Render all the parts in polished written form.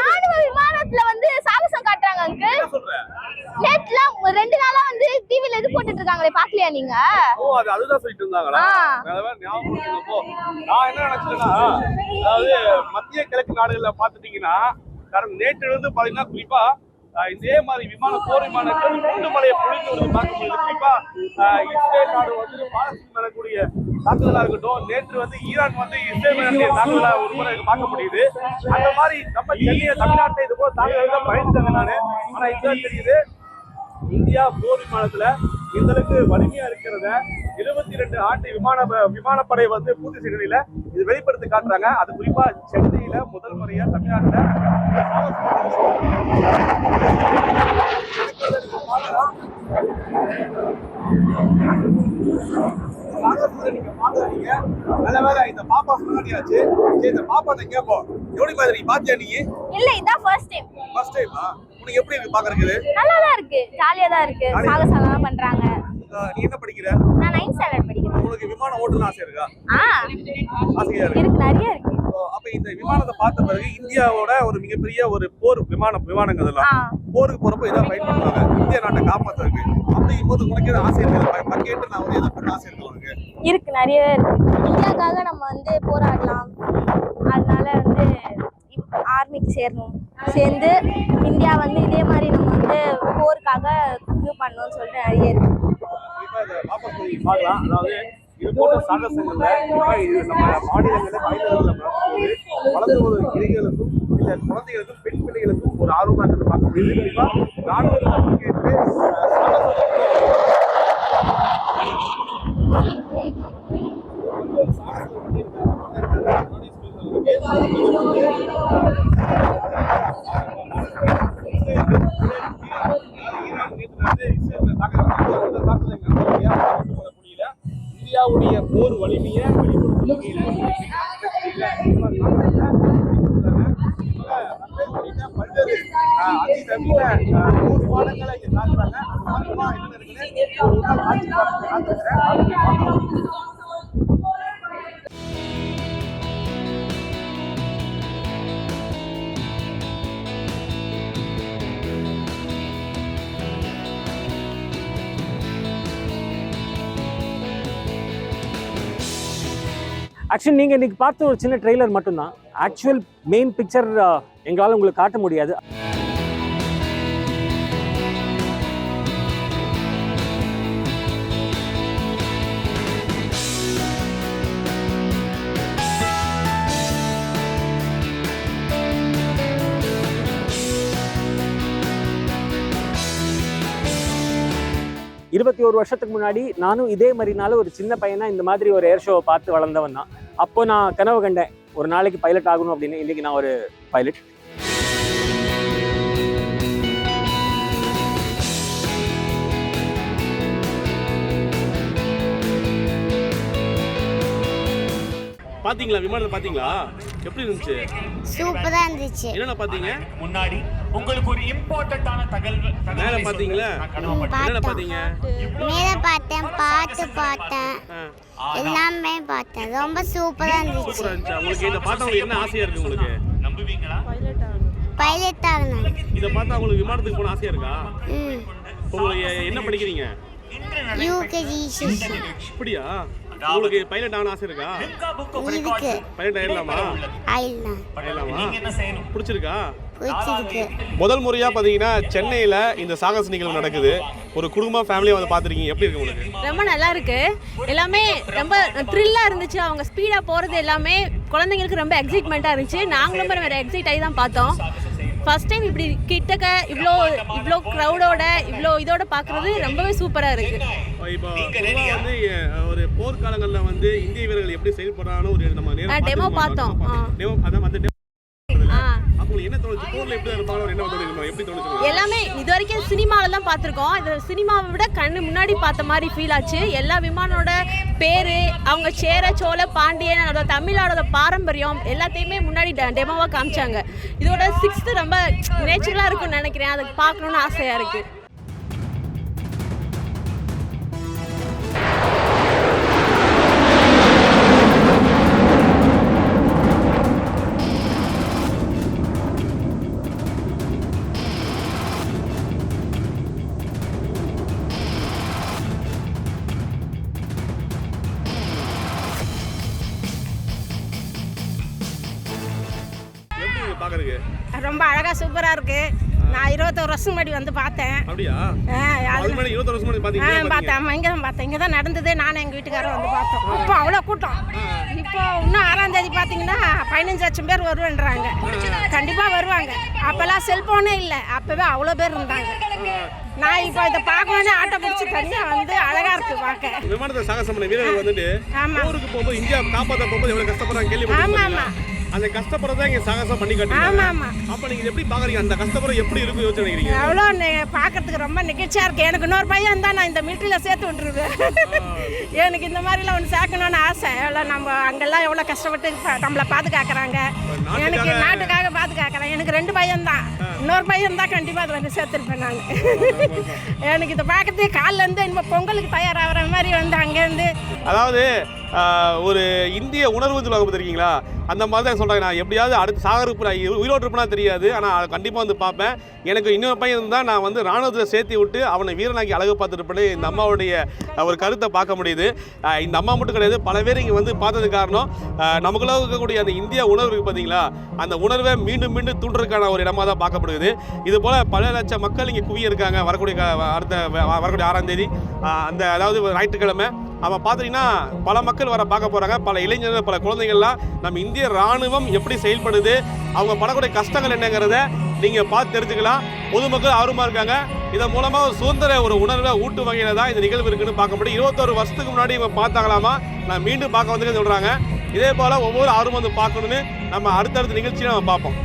ராணுவ விமானத்துல வந்து சாகசம் காட்டுறாங்க அங்கிள். நேத்துலாம் 2 நாளா வந்து டிவில இது போட்டுட்டு இருக்காங்களே, பாக்கலையா நீங்க? அதுதான் சொல்லிட்டு இருந்தாங்களா? நான் என்ன நினைச்சேன்னா, அதாவது மத்திய கிழக்கு நாடுகள்ல பாத்துட்டீங்கன்னா நேற்று வந்து பாத்தீங்கன்னா குறிப்பா இதே மாதிரி போர் விமானங்கள் குண்டு மலையை பொழிந்து வருது பார்க்க முடியுது. குறிப்பா இஸ்ரேல் நாடு வந்து பாலஸ்தீன் நடக்கூடிய தாக்குதலா இருக்கட்டும், நேற்று வந்து ஈரான் வந்து இஸ்ரேல் நடத்திய தாக்குதலா ஒரு முறை பார்க்க முடியுது. அந்த மாதிரி நம்ம சென்னையை தமிழ்நாட்டை இது போல தாக்குதல் தான் பயந்துட்டாங்க நானு. ஆனா இதுதான் தெரியுது, இந்தியா போர் விமானத்துல இந்த அளவுக்கு வலிமையா இருக்கிறத 22 ஆண்டு விமானப்படை வந்து பூர்த்தி செய்யல இது வெளிப்படுத்தி காட்டுறாங்க. அது குறிப்பா சென்னையில முதல் முறையா தமிழ்நாட்டுல நீங்க பாக்குறீங்க. நல்ல வேலை இந்த பாப்பா முன்னாடியாச்சு. சரி, இந்த பாப்பாட்ட கேட்போம், எப்படி மாதிரி பாத்தியா நீ? இல்ல, இதான் ஃபர்ஸ்ட் டைம். ஃபர்ஸ்ட் டைமா? உனக்கு எப்படி இருக்கு பாக்குறதுக்கு? நல்லா தான் இருக்கு, ஜாலியா தான் இருக்கு, சாகசம்லாம் பண்றாங்க. நீ என்ன படிக்கிற? நான் 9th ஸ்டாண்டர்ட் படிக்கிறேன். உங்களுக்கு விமானம் ஓட்டணும் ஆசை இருக்கா? ஆசையா இருக்கு, நிறைய இருக்கு. அப்ப இந்த விமானத்தை பார்த்த பிறகு இந்தியாவோட ஒரு மிகப்பெரிய ஒரு போர் விமானங்கள் எல்லாம் போருக்கு போறப்ப இதான் பயன்படுத்துவாங்க இந்திய நாட்டை காப்பாத்துறதுக்கு. அப்படிங்கும் போது உனக்கு ஏதாவது ஆசை இருக்கு? பங்கேற்று நான் ஒரு எதை பண்ண ஆசை இருக்கு உனக்கு? இருக்கு, நிறையவே இருக்கு. இந்தியாக்காக நம்ம வந்து போராடலாம், அதனால வந்து ஆர்மிக்கு சேரணும், சேர்ந்து இந்தியா வந்து இதே மாதிரி நம்ம வந்து போருக்காக இது பண்ணணும்னு சொல்லிட்டு நிறைய இருக்கு. பார்க்கலாம். அதாவது இது போன்ற சாகசங்கள்ல இது நம்ம மாநிலங்களில் வளர்ந்து வரும் இளைஞர்களுக்கும் இல்ல குழந்தைகளுக்கும் பெண் பிள்ளைகளுக்கும் ஒரு ஆர்வமா இருக்கிறது பார்க்க முடியுது. ராணுவத்தில் பங்கேற்று இந்தியாவுடைய போர் வலிமையை பல்வேறு அதிநவீன போர் விமானங்களை இங்க காட்டுறாங்க. ஆக்சுவலி நீங்கள் இன்றைக்கி பார்த்த ஒரு சின்ன ட்ரெய்லர் மட்டும்தான். ஆக்சுவல் மெயின் பிக்சர் எங்களால் உங்களுக்கு காட்ட முடியாது. இருபத்தி 21 வருஷத்துக்கு முன்னாடி நானும் இதே மாதிரினால ஒரு சின்ன பையனா இந்த மாதிரி ஒரு ஏர் ஷோவை பார்த்து வளர்ந்தவன் தான். அப்போ நான் கனவு கண்டேன் ஒரு நாளைக்கு பைலட் ஆகணும் அப்படின்னு. இன்னைக்கு நான் ஒரு பைலட். பாத்தீங்களா? விமானத்தை பாத்தீங்களா? எப்படி இருந்துச்சு? சூப்பரா இருந்துச்சு. என்னென்ன பாத்தீங்க? முன்னாடி உங்களுக்கு ஒரு இம்பார்ட்டன்ட்டான தகவல் மேல பாத்தீங்களா? என்னென்ன பாத்தீங்க? மேல பார்த்தேன், பார்த்தேன், எல்லாமே பார்த்தேன். ரொம்ப சூப்பரா இருந்துச்சு. சூப்பரா இருந்துச்சு. உங்களுக்கு இத பார்த்தா என்ன ஆசையா இருக்கு உங்களுக்கு? நம்புவீங்களா? பைலட் ஆகணும். இத பார்த்தா உங்களுக்கு விமானத்துக்கு போன ஆசையா இருக்கா? உங்களுக்கு என்ன படிக்கிறீங்க? யூகேஜி. அப்படியா? உங்களுக்கு பைலட் ஆகணும் ஆசை இருக்கா? இருக்கு. பைலட் ஆயிடலாமா? ஆயிடலாமா? பிடிச்சிருக்கா? பிடிச்சிருக்கு. முதல் முறையா பாத்தீங்கன்னா சென்னையில இந்த சாகச நிகழ்வு நடக்குது. ஒரு குடும்ப ஃபேமிலியா வந்து பாத்துருக்கீங்க, எப்படி இருக்கு உங்களுக்கு? ரொம்ப நல்லா இருக்கு. எல்லாமே ரொம்ப த்ரில்லா இருந்துச்சு. அவங்க ஸ்பீடா போறது எல்லாமே குழந்தைங்களுக்கு ரொம்ப எக்ஸைட்மெண்ட்டா இருந்துச்சு. நாங்களும் வேற எக்ஸைட் ஆகி தான் பார்த்தோம். ஃபர்ஸ்ட் டைம் இப்படி கிட்டக்க இவ்வளோ க்ரௌடோட இவ்வளோ இதோட பார்க்குறது ரொம்பவே சூப்பராக இருக்கு. இப்போ வந்து ஒரு போர்க்காலங்களில் வந்து இந்திய வீரர்கள் எப்படி செயல்படுறான்னு ஒரு நம்ம டெமோ பார்த்தோம். எல்லாமே இது வரைக்கும் சினிமாவில் தான் பார்த்துருக்கோம். இது சினிமாவை விட கண்ணு முன்னாடி பார்த்த மாதிரி ஃபீல் ஆச்சு. எல்லா விமானோட பேர், அவங்க சேர சோழ பாண்டியன், அதோட தமிழோட பாரம்பரியம் எல்லாத்தையுமே முன்னாடி டெமோவாக காமிச்சாங்க. இதோட 6th ரொம்ப நேச்சுரலாக இருக்கும்னு நினைக்கிறேன். அதை பார்க்கணுன்னு ஆசையாக இருக்குது. இருக்கு பாக்குறதுக்கு? ரொம்ப அழகா சூப்பரா இருக்கு. நான் 21 வருஷம் முன்னாடி வந்து பார்த்தேன். அப்படியா? அது முன்னாடி 21 வருஷம் முன்னாடி பாத்தீங்களா? பார்த்தேன். இங்க தான் பார்த்தேன். இங்க தான் நடந்தது. நானும் எங்க வீட்டுக்காரரும் வந்து பார்த்தோம். இப்போ அவ்வளோ கூட்டம். இப்போ இன்னும் 6ஆம் தேதி பார்த்தீங்கன்னா 15 லட்சம் பேர் வருவேன்றாங்க. கண்டிப்பா வருவாங்க. அப்பெல்லாம் செல்போனே இல்லை. அப்பவே அவ்வளோ பேர் இருந்தாங்க. நான் இப்போ இதை பார்க்கணுன்னே ஆட்டோ பிடிச்சி தனியா வந்து அழகா இருக்கு பார்க்க. விமானத்தை சாகசம் பண்ண வீரர்கள் வந்துட்டு போருக்கு போகும்போது இந்தியா காப்பாற்ற போகும்போது எவ்வளவு கஷ்டப்படுறாங்க கேள்விப்பட்டிருக்கீங்களா? அந்த கஷ்டப்படுறதா இங்க சாகசம் பண்ணி காட்டுறாங்க. அப்ப நீங்க எப்படி பாக்குறீங்க? அந்த கஷ்டப்படுற எப்படி இருக்கும் யோசிச்சு நினைக்கிறீங்க? எவ்வளோ பார்க்கறதுக்கு ரொம்ப நிகழ்ச்சியா இருக்கு. எனக்கு இன்னொரு பையன் இருந்தா நான் இந்த மிலிட்டரியில சேர்த்து விட்டுருவேன். எனக்கு இந்த மாதிரிலாம் ஒன்று சேர்க்கணும்னு ஆசை. எவ்வளோ நம்ம அங்கெல்லாம் எவ்வளோ கஷ்டப்பட்டு நம்மளை பாதுகாக்கிறாங்க. எனக்கு நாட்டுக்காக பாதுகாக்கிறேன். எனக்கு 2 பையன் தான். இன்னொரு பையன் தான் கண்டிப்பா அதை வந்து சேர்த்துருப்பேன் நான். எனக்கு இதை பார்க்கறதுக்கு காலில இருந்து இன்னும் பொங்கலுக்கு தயாராகிற மாதிரி வந்து அங்கேருந்து. அதாவது ஒரு இந்திய உணர்வு சொல்லுவாங்க பார்த்துருக்கீங்களா? அந்த மாதிரி தான் சொல்கிறாங்க. நான் எப்படியாவது அடுத்து சாகருக்கு நான் உயிரோடு இருப்பேனா தெரியாது, ஆனால் கண்டிப்பாக வந்து பார்ப்பேன். எனக்கு இன்னொரு பையன் இருந்தால் நான் வந்து ராணுவத்தில் சேர்த்து விட்டு அவனை வீரனாக்கி அழகு பார்த்துட்டு இந்த அம்மாவுடைய ஒரு கருத்தை பார்க்க முடியுது. இந்த அம்மா மட்டும் கிடையாது, பல பேர் இங்கே வந்து பார்த்தது காரணம் நமக்குள்ள இருக்கக்கூடிய அந்த இந்திய உணர்வு இருக்குது பார்த்தீங்களா? அந்த உணர்வை மீண்டும் மீண்டும் தூண்டுறதுக்கான ஒரு இடமாக தான் பார்க்கப்படுது. இது போல் பல லட்சம் மக்கள் இங்கே குவிய இருக்காங்க. வரக்கூடிய 6ஆம் தேதி அந்த அதாவது ஞாயிற்றுக்கிழமை அவன் பார்த்திங்கன்னா பல மக்கள் வர பார்க்க போகிறாங்க. பல இளைஞர்கள், பல குழந்தைகள்லாம் நம்ம இந்திய இராணுவம் எப்படி செயல்படுது, அவங்க படக்கூடிய கஷ்டங்கள் என்னங்கிறத நீங்கள் பார்த்து தெரிஞ்சுக்கலாம். பொதுமக்கள் ஆர்வமாக இருக்காங்க. இதன் மூலமாக சுதந்திர ஒரு உணர்வை ஊட்டு வகையில் தான் இந்த நிகழ்வு இருக்குன்னு பார்க்க முடியும். 21 வருஷத்துக்கு முன்னாடி இவங்க பார்த்தாங்களாமா, நான் மீண்டும் பார்க்க வந்து சொல்கிறாங்க. இதே போல் ஒவ்வொரு ஆர்வம் வந்து பார்க்கணுன்னு நம்ம அடுத்தடுத்த நிகழ்ச்சியை நம்ம பார்ப்போம்.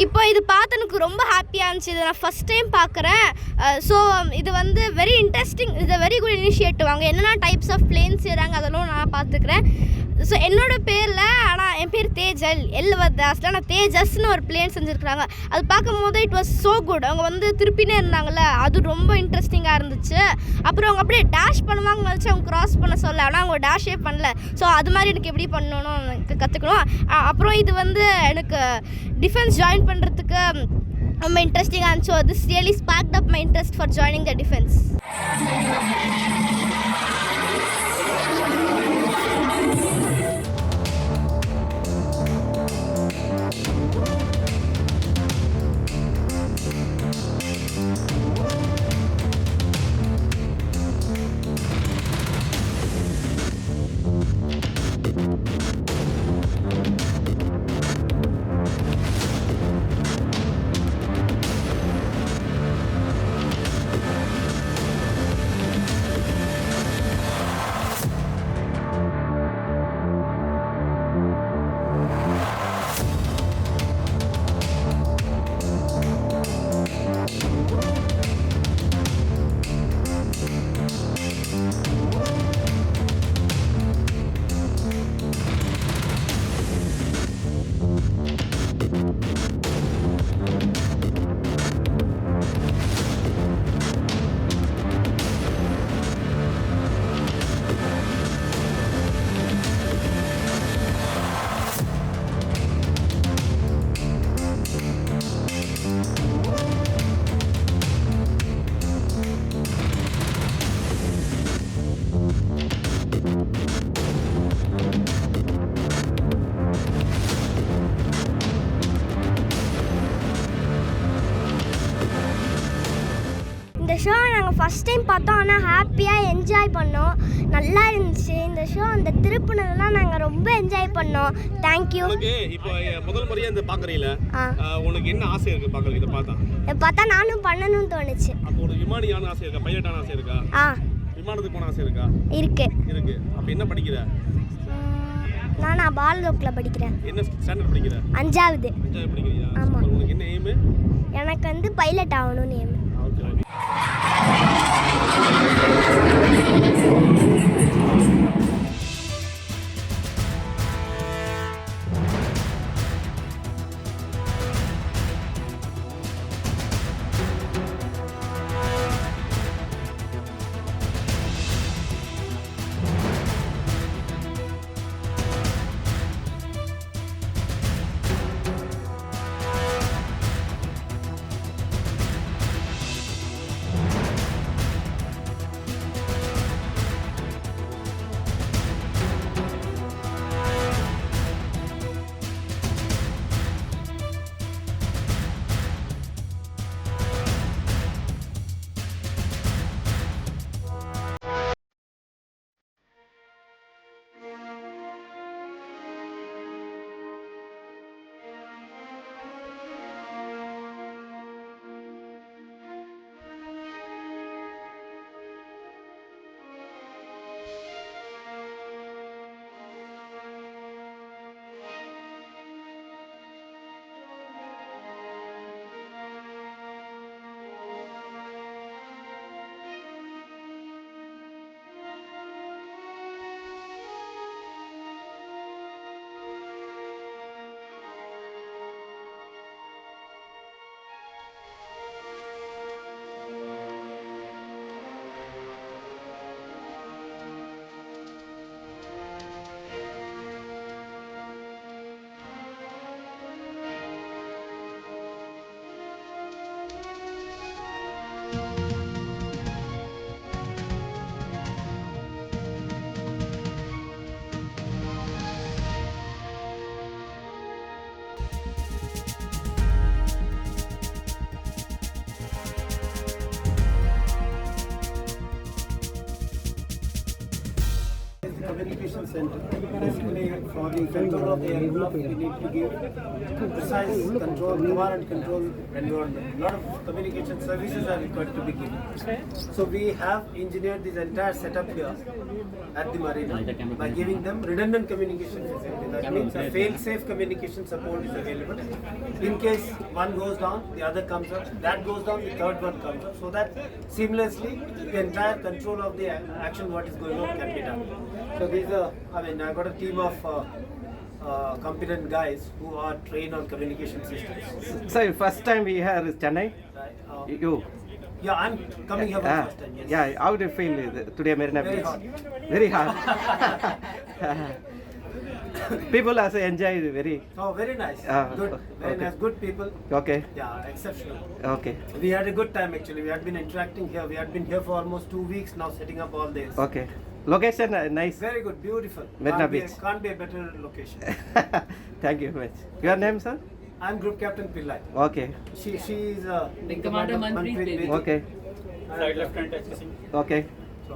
இப்போ இது பார்த்து எனக்கு ரொம்ப ஹாப்பியாக இருந்துச்சு. இதை நான் ஃபஸ்ட் டைம் பார்க்குறேன். ஸோ இது வந்து வெரி இன்ட்ரெஸ்டிங். இது வெரி குட் இனிஷியேட்டிவ். அவங்க என்னென்ன டைப்ஸ் ஆஃப் பிளேன்ஸ் செய்கிறாங்க அதெல்லாம் நான் பார்த்துக்கிறேன். ஸோ என்னோடய பேரில், ஆனால் என் பேர் தேஜல் எல்வதாஸில் நான் தேஜஸ்ன்னு ஒரு பிளேன் செஞ்சுருக்குறாங்க. அது பார்க்கும்போது இட் வாஸ் ஸோ குட். அவங்க வந்து திருப்பினே இருந்தாங்கள்ல, அது ரொம்ப இன்ட்ரெஸ்டிங்காக இருந்துச்சு. அப்புறம் அவங்க அப்படியே டேஷ் பண்ணுவாங்கன்னு நினச்சி அவங்க கிராஸ் பண்ண சொல்ல, ஆனால் அவங்க டேஷே பண்ணல. ஸோ அது மாதிரி எனக்கு எப்படி பண்ணணும்னு எனக்கு கற்றுக்கணும். அப்புறம் இது வந்து எனக்கு டிஃபென்ஸ் ஜாயின் பண்ணுறதுக்கு ரொம்ப இன்ட்ரெஸ்டிங்காக இருந்துச்சு. So this really sparked up my interest for joining the defence. Show நாங்கள் ஃபஸ்ட் டைம் பார்த்தோம். ஆனால் ஹாப்பியாக என்ஜாய் பண்ணோம். நல்லா இருந்துச்சு இந்த ஷோ. அந்த திருப்பினதெல்லாம் நாங்கள் ரொம்ப என்ஜாய் பண்ணோம். தேங்க்யூ. இப்போ முதல் முறையாக இந்த பார்க்குறீங்களா? உனக்கு என்ன ஆசை இருக்குது பார்க்குறது? இதை பார்த்தா நானும் பண்ணணும்னு தோணுச்சு. அப்போ ஒரு விமானியான ஆசை இருக்கா? பைலட்டான ஆசை இருக்கா? விமானத்துக்கு போன ஆசை இருக்கா? இருக்கு. அப்போ என்ன படிக்கிற? நான் பால்கோக்கில் படிக்கிறேன். என்ன ஸ்டாண்டர்ட் படிக்கிற? 5வது. 5வது படிக்கிறியா? ஆமா. உங்களுக்கு என்ன எய்ம்? எனக்கு வந்து பைலட் ஆகணும்னு aim. Communication center. Basically, for the control of the aircraft, we need to give precise control, command and control environment. A lot of communication services are required to be given. So we have engineered this entire setup here at the marina by giving them redundant communication facility. That means a fail-safe communication support is available. In case one goes down, the other comes up. That goes down, the third one comes up. So that seamlessly the entire control of the action what is going on can be done. So these are, I got a team of competent guys who are trained on communication systems. So first time we here is Chennai. Right? You. Yeah, I'm coming here for the first time. Yes. Yeah. How do you feel today, Marina Very Beach? hot. Very hot. People also enjoy it very. Oh, very nice. Good. Very okay. nice. Good people. Okay. Yeah, exceptional. Okay. We had a good time actually. We had been interacting here. We had been here for almost 2 weeks now, setting up all this. Okay. Location nice. Very good, beautiful. Marina Beach. Can't be a better location. Thank you very much. Your name, sir? I'm Group Captain Pillai. Okay. She is Wing Commander Manpreet Bedi. Okay. Side Lieutenant HSC. Okay. So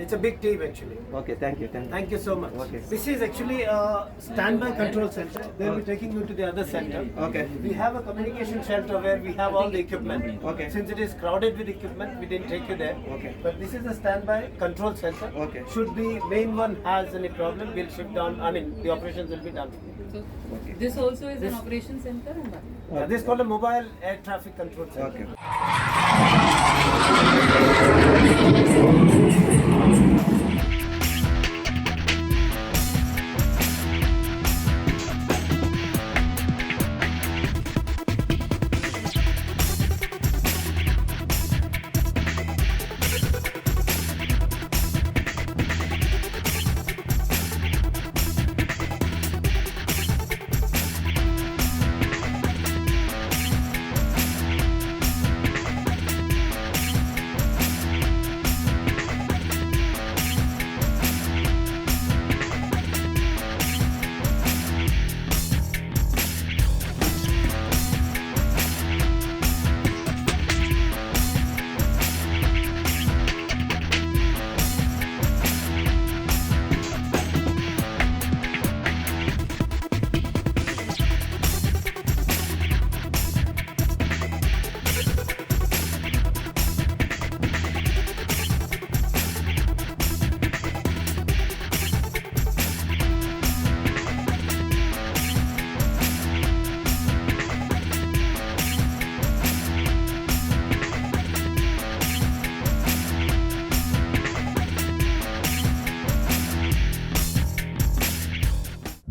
it's a big team actually. Okay. Thank you. Thank you. Thank you so much. Okay. This is actually a standby control center. They'll be taking you to the other center. Okay. We have a communication shelter where we have all the equipment. Okay. Since it is crowded with equipment, we didn't take you there. Okay. But this is a standby control center. Okay. Should the main one has any problem, we'll shift down. The operations will be done. Okay. This also is an operation center and what? Yeah, this is called a mobile air traffic control center. Okay.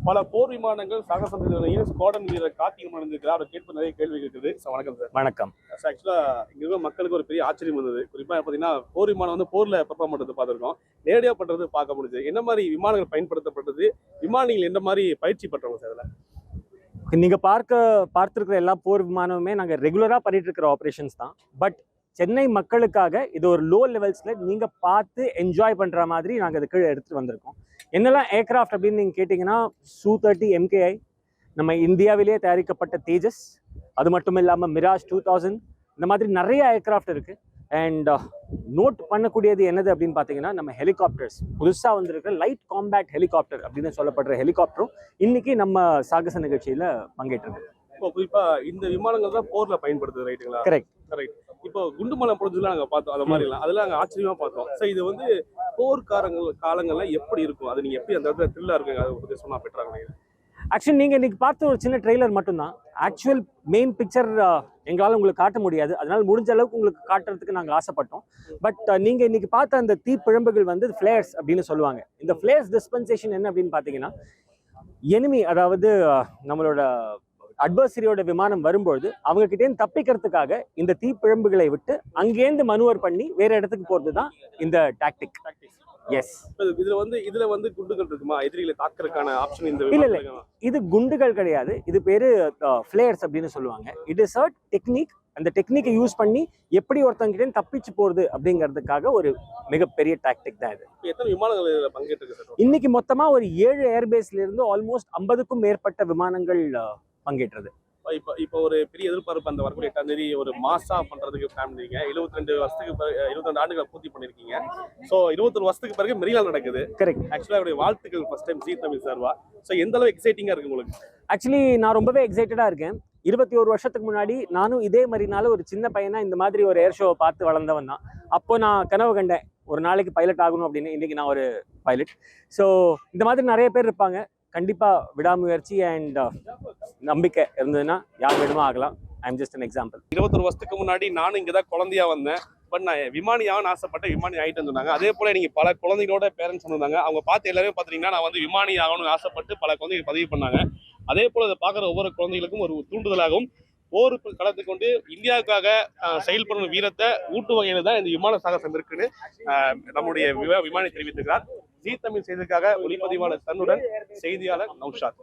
பல போர் விமானங்கள் சாகசம் நிலையில் squadron வீரர் கார்த்திக் இருந்திருக்கிறார். அவர் கேட்ப நிறைய கேள்வி இருக்குது. சார் வணக்கம் சார். வணக்கம். ஆக்சுவலா இங்க இருக்க மக்களுக்கு ஒரு பெரிய ஆச்சரியம் வந்தது. குறிப்பா பாத்தீங்கன்னா போர் விமானம் வந்து போர்ல பெர்ஃபார்ம் பண்றது பார்த்திருக்கோம், நேரடியா பண்றது பார்க்க முடியுது. என்ன மாதிரி விமானங்கள் பயன்படுத்தப்பட்டது, விமானிகள் எந்த மாதிரி பயிற்சி பெற்றவங்க சார் இதுல? நீங்க பார்த்திருக்கிற எல்லா போர் விமானமுமே நாங்க ரெகுலரா பண்ணிட்டு இருக்கிற ஆப்ரேஷன்ஸ் தான். பட் சென்னை மக்களுக்காக இது ஒரு லோ லெவல்ஸ்ல நீங்க பார்த்து என்ஜாய் பண்ற மாதிரி நாங்க இது கீழே எடுத்துட்டு வந்திருக்கோம். என்னெல்லாம் ஏர்கிராஃப்ட் அப்படின்னு நீங்க கேட்டீங்கன்னா, Su-30 MKI, நம்ம இந்தியாவிலேயே தயாரிக்கப்பட்ட தேஜஸ், அது மட்டும் இல்லாமல் மிராஜ் 2000, இந்த மாதிரி நிறைய ஏர்கிராஃப்ட் இருக்கு. அண்ட் நோட் பண்ணக்கூடியது என்னது அப்படின்னு பார்த்தீங்கன்னா, நம்ம ஹெலிகாப்டர்ஸ் புதுசாக வந்திருக்கிற லைட் காம்பேக்ட் ஹெலிகாப்டர் அப்படின்னு சொல்லப்படுற ஹெலிகாப்டரும் இன்னைக்கு நம்ம சாகச நிகழ்ச்சியில பங்கேற்றிருக்கு. இப்போ குறிப்பா இந்த விமானங்கள் தான் போர்ல பயன்படுத்துது, ரைட்டுங்களா? கரெக்ட். இப்போ குண்டுமலை பொழுதுலாம் நாங்க பார்த்தோம், அந்த மாதிரி எல்லாம் அதெல்லாம் நாங்க ஆச்சரியமா பார்த்தோம். சார் இது வந்து காலங்கள்ல எப்படி இருக்கும், அது நீங்க எப்படி அந்த இடத்துல த்ரில்லா இருக்குங்க, அதை பத்தி சொன்னா பெற்றாங்க? ஆக்சுவலி நீங்கள் இன்னைக்கு பார்த்த ஒரு சின்ன ட்ரெய்லர் மட்டும்தான். ஆக்சுவல் மெயின் பிக்சர் எங்களால் உங்களுக்கு காட்ட முடியாது. அதனால முடிஞ்ச அளவுக்கு உங்களுக்கு காட்டுறதுக்கு நாங்கள் ஆசைப்பட்டோம். பட் நீங்கள் இன்னைக்கு பார்த்த அந்த தீப்பிழம்புகள் வந்து ஃப்ளேர்ஸ் அப்படின்னு சொல்லுவாங்க. இந்த ஃப்ளேர்ஸ் டிஸ்பென்சேஷன் என்ன அப்படின்னு பார்த்தீங்கன்னா, எனிமி, அதாவது நம்மளோட அட்வர்சரியோட விமானம் வரும்பொழுது அவங்க கிட்டேருந்து தப்பிக்கிறதுக்காக இந்த தீப்பிழம்புகளை விட்டு அங்கேருந்து மனுவர் பண்ணி வேற இடத்துக்கு போகிறது தான் இந்த டாக்டிக். எஸ். இதுல வந்து குண்டுகள் இருக்குமா, எதிரிகளை தாக்குறதுக்கான ஆப்ஷன்? இந்த இல்ல இது குண்டுகள் கிடையாது, இது பேரு ஃபிளேர்ஸ் அப்படின்னு சொல்லுவாங்க. It is a technique. அந்த டெக்னிக்கை யூஸ் பண்ணி எப்படி ஒருத்தங்கிட்ட தப்பிச்சு போறது அப்படிங்கிறதுக்காக ஒரு மிகப்பெரிய டாக்டிக் தான் இது. எத்தனை விமானங்கள் பங்கேற்று? இன்னைக்கு மொத்தமா ஒரு 7 ஏர்பேஸ்ல இருந்து ஆல்மோஸ்ட் 50க்கும் மேற்பட்ட விமானங்கள் பங்கேற்றது. இப்போ ஒரு பெரிய எதிர்பார்ப்பு அந்த வரக்கூடிய 8ஆம் தேதி ஒரு மாசா பண்றதுக்கு பிளான் பண்ணீங்க. 22 ஆண்டுகளை பூர்த்தி பண்ணிருக்கீங்க. ஸோ 21 வருஷத்துக்கு பிறகு மெரினா நடக்குது. கரெக்ட். ஆக்சுவலா அவருடைய வாழ்த்துக்கள் ஃபர்ஸ்ட் டைம் ஜீ தமிழ் சார்வா. ஸோ எந்த அளவு எக்ஸைட்டிங்கா இருக்கு உங்களுக்கு? ஆக்சுவலி நான் ரொம்பவே எக்ஸைட்டடா இருக்கேன். 21 வருஷத்துக்கு முன்னாடி நானும் இதே மாதிரினால ஒரு சின்ன பையனா இந்த மாதிரி ஒரு ஏர் ஷோவை பார்த்து வளர்ந்தவன் தான். அப்போ நான் கனவு கண்டேன் ஒரு நாளைக்கு பைலட் ஆகணும் அப்படின்னு. இன்னைக்கு நான் ஒரு பைலட். ஸோ இந்த மாதிரி நிறைய பேர் இருப்பாங்க. கண்டிப்பா விடாமுயற்சி அண்ட் நம்பிக்கை இருந்ததுன்னா யார் வேணுமோ ஆகலாம். I am just an example. 21 வருஷத்துக்கு முன்னாடி நானும் இங்கே தான் குழந்தையா வந்தேன். பட் நான் விமானியாகவும் ஆசைப்பட்ட விமானி ஆகிட்டு சொன்னாங்க. அதே போல நீங்க பல குழந்தைகளோட பேரண்ட்ஸ் வந்தாங்க. அவங்க பார்த்து எல்லாரும் பார்த்தீங்கன்னா நான் வந்து விமானி ஆகணும்னு ஆசைப்பட்டு பல குழந்தைகள் பதிவு பண்ணாங்க. அதே போல இதை பார்க்குற ஒவ்வொரு குழந்தைகளுக்கும் ஒரு தூண்டுதலாகவும் போருக்கு கலந்து கொண்டு இந்தியாவுக்காக செயல்படும் வீரத்தை ஊட்டு வகையில தான் இந்த விமான சாகசம் இருக்குன்னு நம்முடைய விமானி தெரிவித்திருக்கிறார். ஜீ தமிழ் செய்திக்காக ஒளிப்பதிவாளர் தன்னுடன் செய்தியாளர் நௌஷாத்.